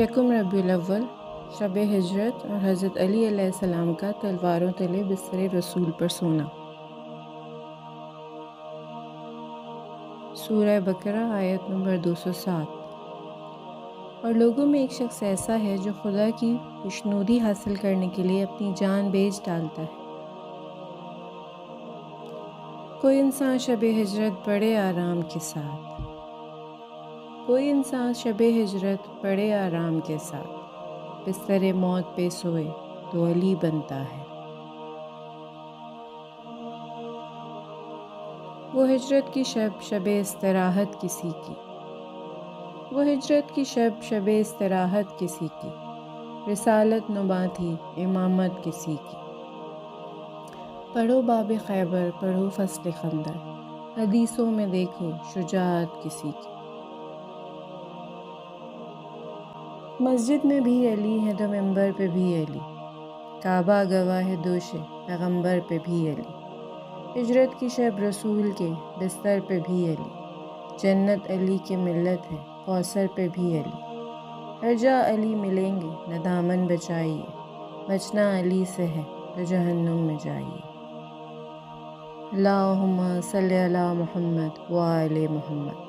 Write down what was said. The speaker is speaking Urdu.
یکم ربیع الاول شب ہجرت اور حضرت علی علیہ السلام کا تلواروں تلے بستر رسول پر سونا۔ سورہ بقرہ آیت نمبر 207۔ اور لوگوں میں ایک شخص ایسا ہے جو خدا کی خوشنودی حاصل کرنے کے لیے اپنی جان بیچ ڈالتا ہے۔ کوئی انسان شب ہجرت بڑے آرام کے ساتھ بڑے آرام کے ساتھ بستر موت پہ سوئے تو علی بنتا ہے۔ وہ ہجرت کی شب استراحت کسی کی رسالت نما تھی امامت کسی کی۔ پڑھو باب خیبر، پڑھو فصل خندق، حدیثوں میں دیکھو شجاعت کسی کی۔ مسجد میں بھی علی ہے تو منبر پہ بھی علی، کعبہ گواہ ہے دوش پیغمبر پہ بھی علی۔ ہجرت کی شب رسول کے بستر پہ بھی علی، جنت علی کی ملت ہے کوثر پہ بھی علی۔ ہر جا علی ملیں گے نہ دامن بچائیے، بچنا علی سے ہے تو جہنم میں جائیے۔ اللہم صلی علی محمد و آل محمد۔